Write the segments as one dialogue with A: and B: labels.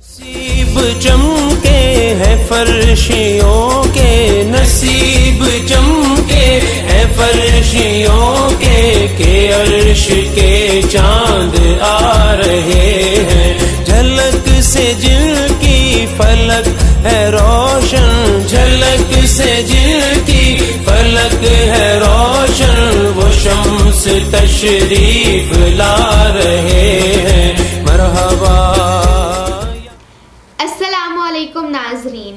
A: نصیب چمکے ہیں فرشیوں کے، نصیب چمکے ہیں فرشیوں کے، کہ عرش کے چاند آ رہے ہیں، جھلک سے جن کی فلک ہے روشن، جھلک سے جن کی فلک ہے روشن، وہ شمس تشریف لا رہے ہیں، مرحبا۔
B: السلام علیکم ناظرین،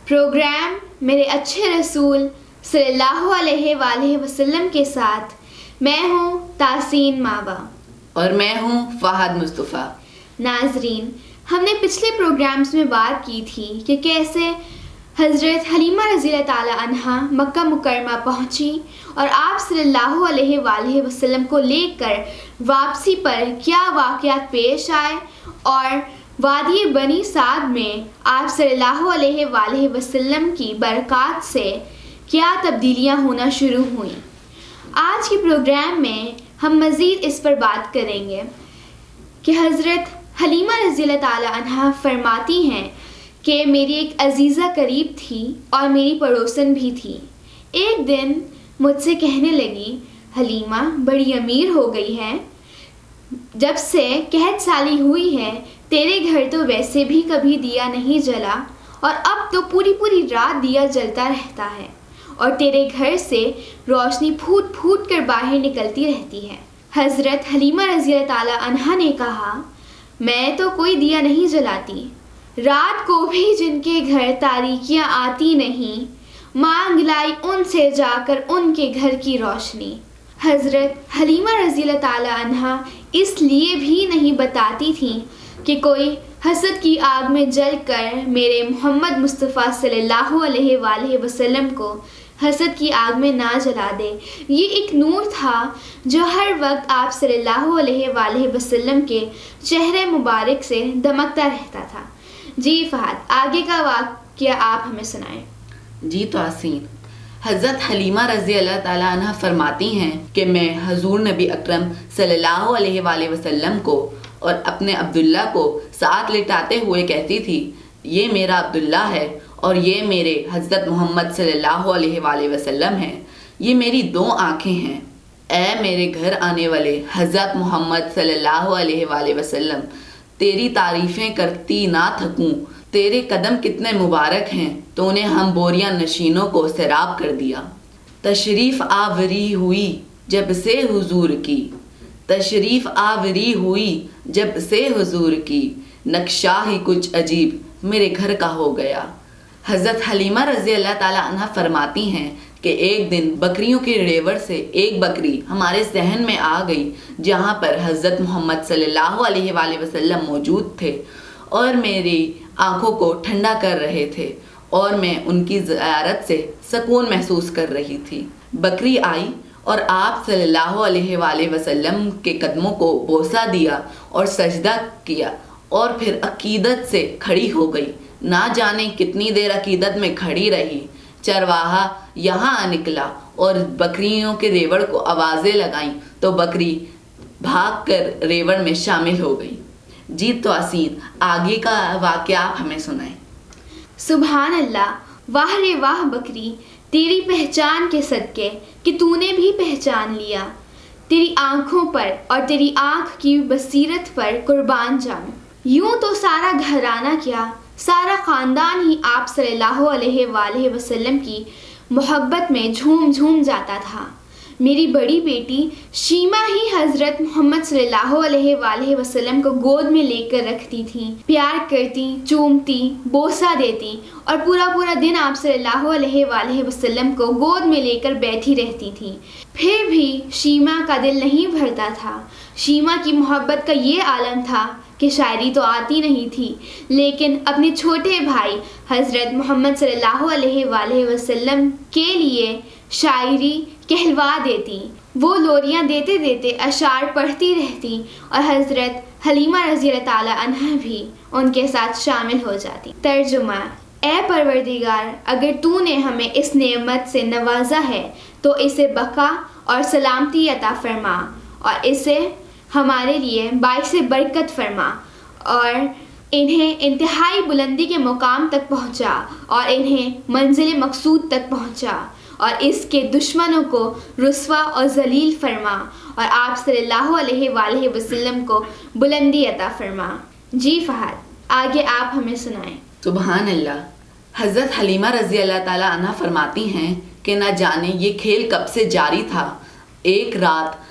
B: پروگرام میرے اچھے رسول صلی اللہ علیہ وآلہ وسلم کے ساتھ میں ہوں تحسین ماوا
C: اور میں ہوں فہد مصطفیٰ۔
B: ناظرین، ہم نے پچھلے پروگرامز میں بات کی تھی کہ کیسے حضرت حلیمہ رضی اللہ تعالی عنہا مکہ مکرمہ پہنچی اور آپ صلی اللہ علیہ وآلہ وسلم کو لے کر واپسی پر کیا واقعات پیش آئے اور وادی بنی سعد میں آپ صلی اللہ علیہ وآلہ وسلم کی برکات سے کیا تبدیلیاں ہونا شروع ہوئیں۔ آج کے پروگرام میں ہم مزید اس پر بات کریں گے کہ حضرت حلیمہ رضی اللہ تعالی عنہا فرماتی ہیں کہ میری ایک عزیزہ قریب تھی اور میری پڑوسن بھی تھی۔ ایک دن مجھ سے کہنے لگی، حلیمہ بڑی امیر ہو گئی ہے، جب سے قحط سالی ہوئی ہے تیرے گھر تو ویسے بھی کبھی دیا نہیں جلا اور اب تو پوری رات دیا جلتا رہتا ہے اور تیرے گھر سے روشنی پھوٹ پھوٹ کر باہر نکلتی رہتی ہے۔ حضرت حلیمہ رضی اللہ تعالی عنہا نے کہا، میں تو کوئی دیا نہیں جلاتی، رات کو بھی جن کے گھر تاریکیاں آتی نہیں، مانگ لائی ان سے جا کر ان کے گھر کی روشنی۔ حضرت حلیمہ رضی اللہ تعالی عنہا اس لیے بھی نہیں بتاتی تھیں کہ کوئی حسد کی آگ میں جل کر میرے محمد مصطفیٰ صلی اللہ علیہ وآلہ وسلم کو حسد کی آگ میں نہ جلا دے۔ یہ ایک نور تھا جو ہر وقت آپ صلی اللہ علیہ وآلہ وسلم کے چہرے مبارک سے دمکتا رہتا تھا۔ جی فہد، آگے کا واقعہ آپ ہمیں سنائیں۔
C: جی تحسین، حضرت حلیمہ رضی اللہ تعالیٰ عنہ فرماتی ہیں کہ میں حضور نبی اکرم صلی اللہ علیہ وآلہ وسلم کو اور اپنے عبداللہ کو ساتھ لٹاتے ہوئے کہتی تھی، یہ میرا عبداللہ ہے اور یہ میرے حضرت محمد صلی اللہ علیہ وآلہ وسلم ہیں، یہ میری دو آنکھیں ہیں۔ اے میرے گھر آنے والے حضرت محمد صلی اللہ علیہ وآلہ وسلم، تیری تعریفیں کرتی نہ تھکوں، تیرے قدم کتنے مبارک ہیں، تو نے ہم بوریاں نشینوں کو سیراب کر دیا۔ تشریف آوری ہوئی جب سے حضور کی، تشریف آوری ہوئی جب سے حضور کی، نقشہ ہی کچھ عجیب میرے گھر کا ہو گیا۔ حضرت حلیمہ رضی اللہ تعالیٰ عنہ فرماتی ہیں کہ ایک دن بکریوں کے ریوڑ سے ایک بکری ہمارے ذہن میں آ گئی جہاں پر حضرت محمد صلی اللہ علیہ وآلہ وسلم موجود تھے اور میری آنکھوں کو ٹھنڈا کر رہے تھے اور میں ان کی زیارت سے سکون محسوس کر رہی تھی۔ بکری آئی اور آپ صلی اللہ علیہ وآلہ وسلم کے قدموں کو بوسہ دیا اور سجدہ کیا اور پھر عقیدت سے کھڑی ہو گئی۔ نہ جانے کتنی دیر عقیدت میں کھڑی رہی۔ چرواہا یہاں نکلا اور بکریوں کے ریوڑ کو آوازیں لگائیں تو بکری بھاگ کر ریوڑ میں شامل ہو گئی۔ جی تحسین، آگے کا واقعہ آپ ہمیں سنائیں۔
B: سبحان اللہ، واہ رے واہ بکری، تیری پہچان کے صدقے کہ تو نے بھی پہچان لیا، تیری آنکھوں پر اور تیری آنکھ کی بصیرت پر قربان جاؤں۔ یوں تو سارا گھرانہ کیا، سارا خاندان ہی آپ صلی اللہ علیہ وآلہ وسلم کی محبت میں جھوم جاتا تھا۔ میری بڑی بیٹی شیما ہی حضرت محمد صلی اللہ علیہ وآلہ وسلم کو گود میں لے کر رکھتی تھی، پیار کرتی، چومتی، بوسہ دیتی اور پورا دن آپ صلی اللہ علیہ وآلہ وسلم کو گود میں لے کر بیٹھی رہتی تھی۔ پھر بھی شیما کا دل نہیں بھرتا تھا۔ شیما کی محبت کا یہ عالم تھا کہ شاعری تو آتی نہیں تھی، لیکن اپنے چھوٹے بھائی حضرت محمد صلی اللہ علیہ وآلہ وسلم کے لیے شاعری کہلوا دیتی۔ وہ لوریاں دیتے دیتے اشعار پڑھتی رہتی اور حضرت حلیمہ رضی اللہ تعالی عنہا بھی ان کے ساتھ شامل ہو جاتی۔ ترجمہ: اے پروردگار، اگر تو نے ہمیں اس نعمت سے نوازا ہے تو اسے بقا اور سلامتی عطا فرما اور اسے ہمارے لیے باعث برکت فرما اور انہیں انتہائی بلندی کے مقام تک پہنچا اور انہیں منزل مقصود تک پہنچا اور اس کے دشمنوں کو رسوا اور ذلیل فرما اور آپ صلی اللہ علیہ وآلہ وسلم کو بلندی عطا فرما۔ جی فہد، آگے آپ ہمیں سنائیں۔
C: سبحان اللہ۔ حضرت حلیمہ رضی اللہ تعالیٰ عنہ فرماتی ہیں کہ نہ جانے یہ کھیل کب سے جاری تھا۔ ایک رات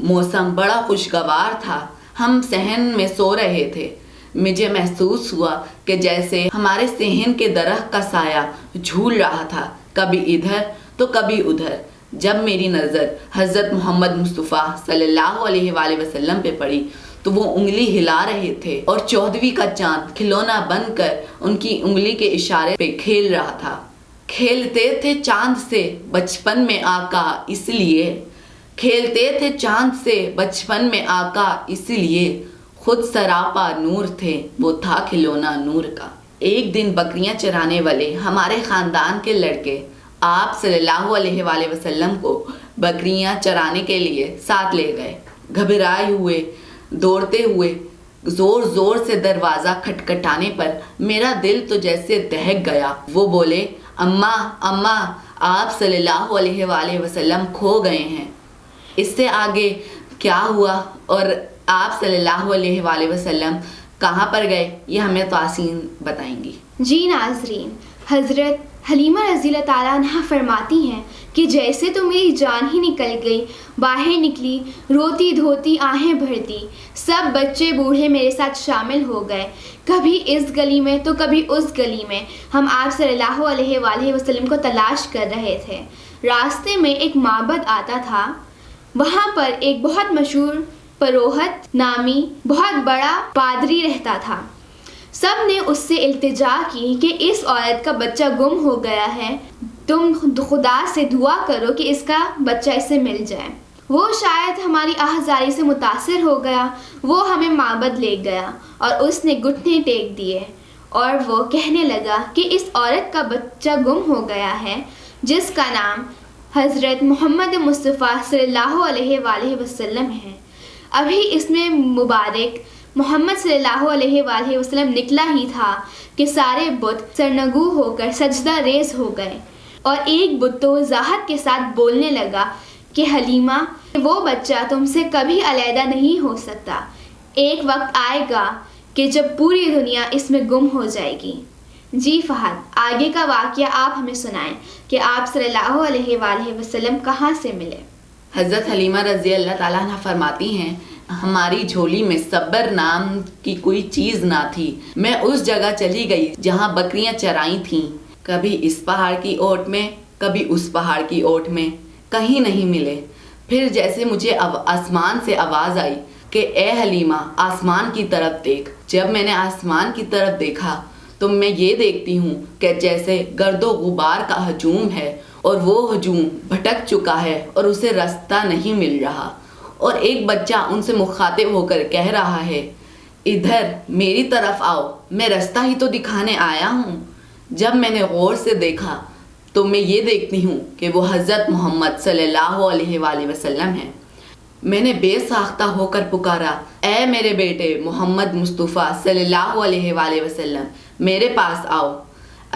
C: موسم بڑا خوشگوار تھا، ہم صحن میں سو رہے تھے۔ مجھے محسوس ہوا کہ جیسے ہمارے صحن کے درخت کا سایہ جھول رہا تھا، کبھی ادھر تو کبھی ادھر۔ جب میری نظر حضرت محمد مصطفیٰ صلی اللہ علیہ وآلہ وسلم پہ پڑی تو وہ انگلی ہلا رہے تھے اور 14ویں کا چاند کھلونا بن کر ان کی انگلی کے اشارے پہ کھیل رہا تھا۔ کھیلتے تھے چاند سے بچپن میں آقا اس لیے، کھیلتے تھے چاند سے بچپن میں آقا اس لیے، خود سراپا نور تھے وہ تھا کھلونا نور کا۔ ایک دن بکریاں چرانے والے ہمارے خاندان کے لڑکے آپ صلی اللہ علیہ وآلہ وسلم کو بکریاں چرانے کے لیے ساتھ لے گئے۔ گھبرائے ہوئے دوڑتے ہوئے زور زور سے دروازہ کھٹکھٹانے پر میرا دل تو جیسے دہک گیا۔ وہ بولے، اماں اماں، آپ صلی اللہ علیہ وآلہ وسلم کھو گئے ہیں۔ اس سے آگے کیا ہوا اور آپ صلی اللہ علیہ وآلہ وسلم کہاں پر گئے، یہ ہمیں تواسین بتائیں گی۔
B: جی ناظرین، حضرت حلیمہ رضی اللہ تعالیٰ عنہ فرماتی ہیں کہ جیسے تو میری جان ہی نکل گئی، باہر نکلی، روتی دھوتی آہیں بھرتی، سب بچے بوڑھے میرے ساتھ شامل ہو گئے، کبھی اس گلی میں تو کبھی اس گلی میں ہم آپ صلی اللہ علیہ وآلہ وسلم کو تلاش کر رہے تھے۔ راستے میں ایک معبد آتا تھا، وہاں پر ایک بہت مشہور پروہت نامی بہت بڑا پادری رہتا تھا۔ سب نے اس سے التجا کی کہ اس عورت کا بچہ گم ہو گیا ہے، تم خدا سے دعا کرو کہ اس کا بچہ اسے مل جائے۔ وہ شاید ہماری آہذاری سے متاثر ہو گیا، وہ ہمیں معبد لے گیا اور اس نے گھٹنے ٹیک دیے اور وہ کہنے لگا کہ اس عورت کا بچہ گم ہو گیا ہے جس کا نام حضرت محمد مصطفیٰ صلی اللہ علیہ وآلہ وسلم ہے۔ ابھی اس میں مبارک محمد صلی اللہ علیہ وآلہ وسلم نکلا ہی تھا کہ سارے بت سرنگو ہو کر سجدہ ریز ہو گئے اور ایک بت تو وضاحت کے ساتھ بولنے لگا کہ حلیمہ، وہ بچہ تم سے کبھی علیحدہ نہیں ہو سکتا، ایک وقت آئے گا کہ جب پوری دنیا اس میں گم ہو جائے گی۔ جی فہد، آگے کا واقعہ آپ ہمیں سنائیں کہ آپ صلی اللہ علیہ وآلہ وسلم کہاں سے ملے۔
C: حضرت حلیمہ رضی اللہ تعالیٰ عنہ فرماتی ہیں، ہماری جھولی میں صبر نام کی کوئی چیز نہ تھی۔ میں اس جگہ چلی گئی جہاں بکریاں چرائی تھیں، کبھی اس پہاڑ کی اوٹ میں کبھی اس پہاڑ کی اوٹ میں، کہیں نہیں ملے۔ پھر جیسے مجھے آسمان سے آواز آئی کہ اے حلیمہ آسمان کی طرف دیکھ۔ جب میں نے آسمان کی طرف دیکھا تو میں یہ دیکھتی ہوں کہ جیسے گرد و غبار کا ہجوم ہے اور وہ ہجوم بھٹک چکا ہے اور اسے راستہ نہیں مل رہا، اور ایک بچہ ان سے مخاطب ہو کر کہہ رہا ہے، ادھر میری طرف آؤ، میں راستہ ہی تو دکھانے آیا ہوں۔ جب میں نے غور سے دیکھا تو میں یہ دیکھتی ہوں کہ وہ حضرت محمد صلی اللہ علیہ وآلہ وسلم ہیں۔ میں نے بے ساختہ ہو کر پکارا، اے میرے بیٹے محمد مصطفیٰ صلی اللہ علیہ وآلہ وسلم، میرے پاس آؤ۔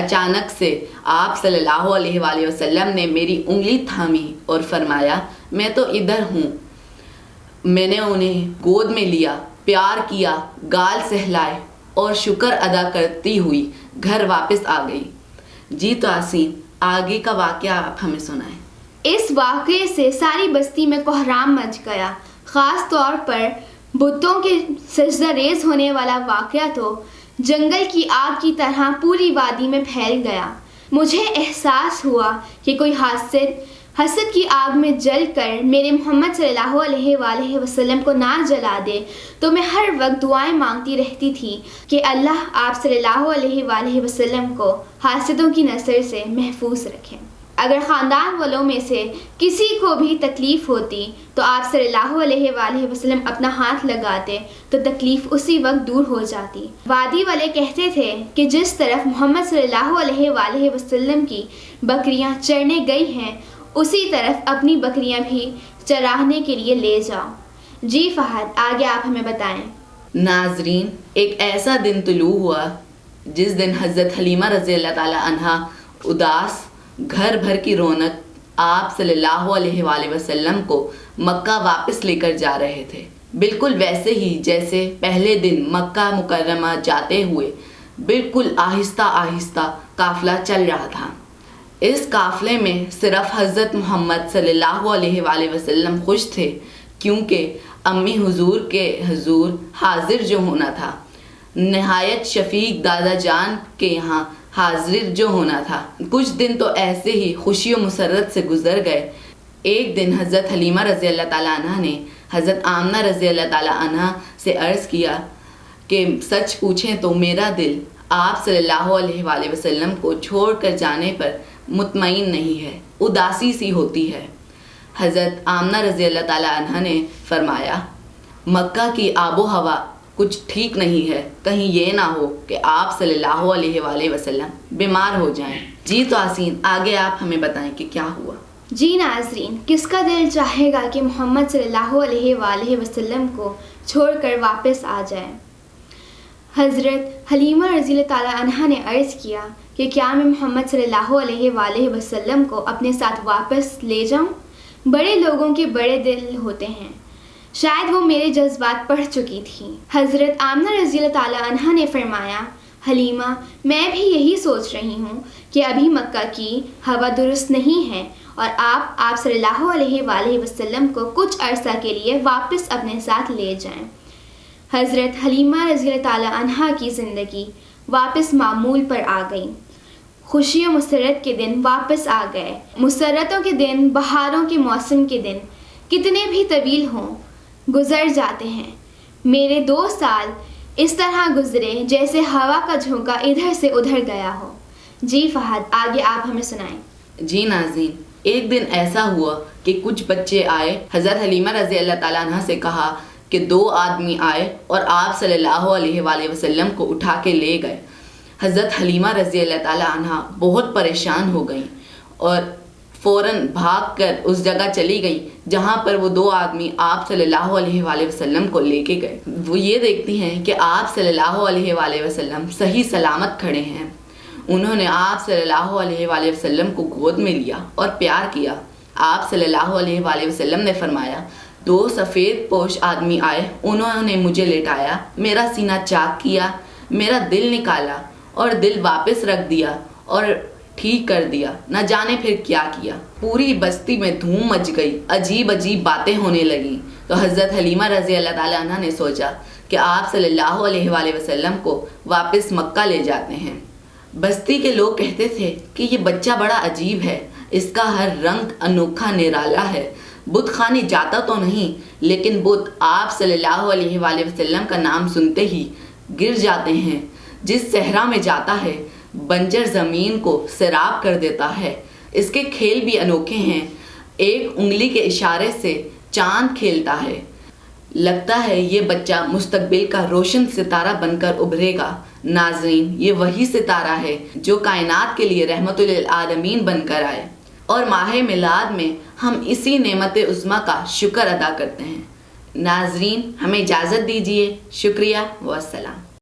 C: اچانک سے آپ صلی اللہ علیہ وآلہ وسلم نے میری انگلی تھامی اور فرمایا، میں تو ادھر ہوں۔ میں نے انہیں گود میں لیا، پیار کیا، گال سہلائے اور شکر ادا کرتی ہوئی گھر واپس آ گئی۔ جی تواسین، آگے کا واقعہ آپ ہمیں سنائیں۔
B: اس واقعے سے ساری بستی میں کوہرام مچ گیا، خاص طور پر بتوں کے سجدہ ریز ہونے والا واقعہ تو جنگل کی آگ کی طرح پوری وادی میں پھیل گیا۔ مجھے احساس ہوا کہ کوئی حسد کی آگ میں جل کر میرے محمد صلی اللہ علیہ وآلہ وسلم کو نہ جلا دے، تو میں ہر وقت دعائیں مانگتی رہتی تھی کہ اللہ آپ صلی اللہ علیہ وآلہ وسلم کو حاسدوں کی نظر سے محفوظ رکھیں۔ اگر خاندان والوں میں سے کسی کو بھی تکلیف ہوتی تو آپ صلی اللہ علیہ وآلہ وسلم اپنا ہاتھ لگاتے تو تکلیف اسی وقت دور ہو جاتی۔ وادی والے کہتے تھے کہ جس طرف محمد صلی اللہ علیہ وآلہ وسلم کی بکریاں چرنے گئی ہیں، اسی طرف اپنی بکریاں بھی چرانے کے لیے لے جاؤ۔ جی فہد، آگے آپ ہمیں بتائیں۔
C: ناظرین، ایک ایسا دن طلوع ہوا جس دن حضرت حلیمہ رضی اللہ تعالی عنہا اداس، گھر بھر کی رونق آپ صلی اللہ علیہ وآلہ وسلم کو مکہ واپس لے کر جا رہے تھے، بالکل ویسے ہی جیسے پہلے دن مکہ مکرمہ جاتے ہوئے بالکل آہستہ آہستہ قافلہ چل رہا تھا۔ اس قافلے میں صرف حضرت محمد صلی اللہ علیہ وآلہ وسلم خوش تھے، کیونکہ امی حضور کے حضور حاضر جو ہونا تھا، نہایت شفیق دادا جان کے یہاں حاضر جو ہونا تھا۔ کچھ دن تو ایسے ہی خوشی و مسرت سے گزر گئے۔ ایک دن حضرت حلیمہ رضی اللہ تعالیٰ عنہ نے حضرت آمنہ رضی اللہ تعالیٰ عنہ سے عرض کیا کہ سچ پوچھیں تو میرا دل آپ صلی اللہ علیہ وآلہ وسلم کو چھوڑ کر جانے پر مطمئن نہیں ہے، اداسی سی ہوتی ہے۔ حضرت آمنہ رضی اللہ تعالیٰ عنہ نے فرمایا، مکہ کی آب و ہوا کچھ ٹھیک نہیں ہے، کہیں یہ نہ ہو کہ آپ صلی اللہ علیہ وآلہ وسلم بیمار ہو جائیں۔ جی تو آسین، آگے آپ ہمیں بتائیں کہ کیا ہوا۔
B: جی ناظرین، کس کا دل چاہے گا کہ محمد صلی اللہ علیہ وآلہ وسلم کو چھوڑ کر واپس آ جائے۔ حضرت حلیمہ رضی اللہ تعالیٰ عنہ نے عرض کیا کہ کیا میں محمد صلی اللہ علیہ وآلہ وسلم کو اپنے ساتھ واپس لے جاؤں؟ بڑے لوگوں کے بڑے دل ہوتے ہیں، شاید وہ میرے جذبات پڑھ چکی تھیں۔ حضرت آمنہ رضی اللہ تعالیٰ عنہ نے فرمایا، حلیمہ، میں بھی یہی سوچ رہی ہوں کہ ابھی مکہ کی ہوا درست نہیں ہے اور آپ صلی اللہ علیہ وآلہ وسلم کو کچھ عرصہ کے لیے واپس اپنے ساتھ لے جائیں۔ حضرت حلیمہ رضی اللہ تعالیٰ عنہ کی زندگی واپس معمول پر آ گئی۔ خوشی و مسرت کے دن واپس آ گئے۔ مسرتوں کے دن، بہاروں کے موسم کے دن کتنے بھی طویل ہوں گزر جاتے ہیں۔ میرے 2 سال اس طرح گزرے جیسے ہوا کا جھونکا ادھر سے ادھر گیا ہو۔ جی فہد، آگے آپ ہمیں سنائیں۔
C: جی ناظرین، ایک دن ایسا ہوا کہ کچھ بچے آئے، حضرت حلیمہ رضی اللہ تعالیٰ عنہ سے کہا کہ 2 آدمی آئے اور آپ صلی اللہ علیہ وآلہ وسلم کو اٹھا کے لے گئے۔ حضرت حلیمہ رضی اللہ تعالیٰ عنہ بہت پریشان ہو گئیں اور فوراً بھاگ کر اس جگہ چلی گئیں جہاں پر وہ 2 آدمی آپ صلی اللہ علیہ وآلہ وسلم کو لے کے گئے۔ وہ یہ دیکھتی ہیں کہ آپ صلی اللہ علیہ وآلہ وسلم صحیح سلامت کھڑے ہیں۔ انہوں نے آپ صلی اللہ علیہ وآلہ وسلم کو گود میں لیا اور پیار کیا۔ آپ صلی اللہ علیہ وآلہ وسلم نے فرمایا، 2 سفید پوش آدمی آئے، انہوں نے مجھے لٹایا، میرا سینہ چاک کیا، میرا دل نکالا اور دل واپس رکھ دیا اور ٹھیک کر دیا، نہ جانے پھر کیا کیا۔ پوری بستی میں دھوم مچ گئی، عجیب عجیب باتیں ہونے لگیں۔ تو حضرت حلیمہ رضی اللہ تعالیٰ عنہ نے سوچا کہ آپ صلی اللہ علیہ وآلہ وسلم کو واپس مکہ لے جاتے ہیں۔ بستی کے لوگ کہتے تھے کہ یہ بچہ بڑا عجیب ہے، اس کا ہر رنگ انوکھا نرالا ہے، بت خانے جاتا تو نہیں لیکن بت آپ صلی اللہ علیہ وآلہ وسلم کا نام سنتے ہی گر جاتے ہیں، جس صحرا میں جاتا ہے بنجر زمین کو سیراب کر دیتا ہے۔ اس کے کھیل بھی انوکھے ہیں، ایک انگلی کے اشارے سے چاند کھیلتا ہے۔ لگتا ہے یہ بچہ مستقبل کا روشن ستارہ بن کر ابھرے گا۔ ناظرین، یہ وہی ستارہ ہے جو کائنات کے لیے رحمت للعالمین بن کر آئے، اور ماہ میلاد میں ہم اسی نعمت عظمیٰ کا شکر ادا کرتے ہیں۔ ناظرین، ہمیں اجازت دیجیے، شکریہ والسلام۔